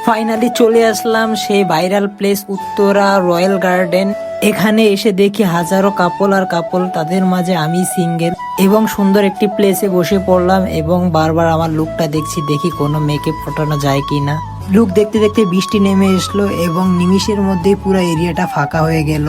Finally চলে আসলাম সেই viral place Uttara royal garden. এখানে এসে দেখি হাজারো কাপল আর কাপল, তাদের মাঝে আমি সিঙ্গেল এবং সুন্দর একটি প্লেসে বসে পড়লাম এবং বারবার আমার লুকটা দেখছি, দেখি কোনো মেকআপ ফোটানো যায় কিনা। লুক দেখতে দেখতে বৃষ্টি নেমে আসলো এবং নিমিষের মধ্যেই পুরো এরিয়াটা ফাঁকা হয়ে গেল।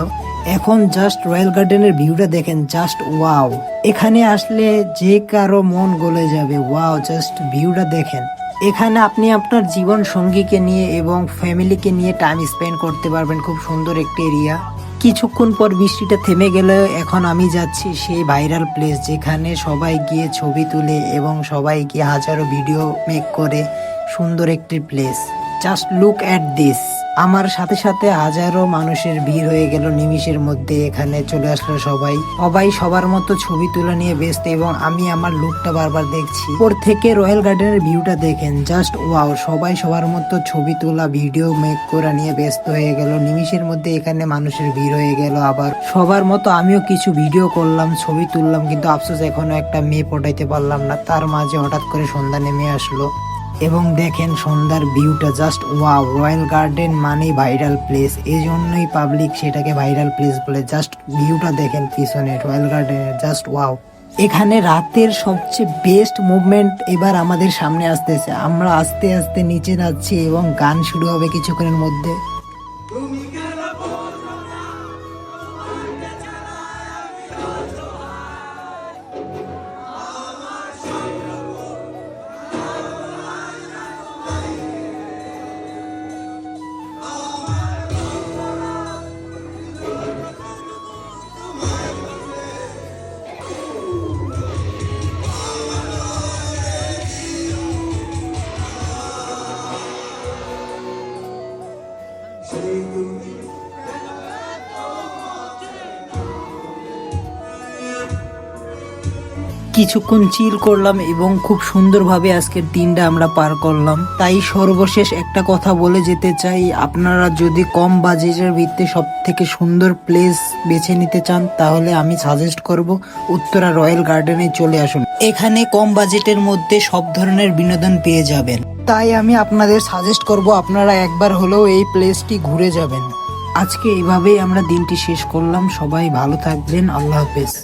এখন জাস্ট রয়্যাল গার্ডেনের ভিউটা দেখেন, জাস্ট ওয়াও। এখানে আসলে যে কারো মন গলে যাবে। ওয়াও, জাস্ট ভিউটা দেখেন। এখানে আপনি আপনার জীবন সঙ্গীকে নিয়ে এবং ফ্যামিলিকে নিয়ে টাইম স্পেন্ড করতে পারবেন। খুব সুন্দর একটি এরিয়া। কিছুক্ষণ পর বৃষ্টিটা থেমে গেলে এখন আমি যাচ্ছি সেই ভাইরাল প্লেস, যেখানে সবাই গিয়ে ছবি তুলে এবং সবাই গিয়ে হাজারো ভিডিও মেক করে। সুন্দর একটি place, just look at this. আমার সাথে সাথে হাজারো মানুষের ভিড় হয়ে গেল নিমিষের মধ্যে। এখানে চলে আসলো সবাই সবার মতো ছবি তোলা নিয়ে ব্যস্ত এবং আমি আমার লুকটা বারবার দেখছি। ওর থেকে রয়্যাল গার্ডেনের ভিউটা দেখেন, জাস্ট ওয়াও। সবাই সবার মতো ছবি তোলা ভিডিও মেক করা নিয়ে ব্যস্ত হয়ে গেল নিমিষের মধ্যে। এখানে মানুষের ভিড় হয়ে গেল। আবার সবার মতো আমিও কিছু ভিডিও করলাম, ছবি তুললাম, কিন্তু আফসোস এখনো একটা মেয়ে পটাইতে পারলাম না। তার মাঝে হঠাৎ করে সন্ধ্যা নেমে আসলো এবং দেখেন সন্ধ্যার ভিউটা, জাস্ট ওয়াও। রয়্যাল গার্ডেন মানে ভাইরাল প্লেস, এই জন্যই পাবলিক সেটাকে ভাইরাল প্লেস বলে। জাস্ট ভিউটা দেখেন পিছনে রয়্যাল গার্ডেনের, জাস্ট ওয়াও। এখানে রাতের সবচেয়ে বেস্ট মুভমেন্ট এবার আমাদের সামনে আসতেছে। আমরা আস্তে আস্তে নিচে যাচ্ছি এবং গান শুরু হবে কিছুক্ষণের মধ্যে। কিছুক্ষণ চিল করলাম এবং খুব সুন্দরভাবে আজকের দিনটা আমরা পার করলাম। তাই সর্বশেষ একটা কথা বলে যেতে চাই, আপনারা যদি কম বাজেটের ভিত্তিতে সব থেকে সুন্দর প্লেস বেছে নিতে চান, তাহলে আমি সাজেস্ট করব উত্তরা রয়্যাল গার্ডেনে চলে আসুন। এখানে কম বাজেটের মধ্যে সব ধরনের বিনোদন পেয়ে যাবেন। তাই আমি আপনাদের সাজেস্ট করব আপনারা একবার হলেও এই প্লেসটি ঘুরে যাবেন। আজকে এইভাবেই আমরা দিনটি শেষ করলাম। সবাই ভালো থাকবেন। আল্লাহ হাফেজ।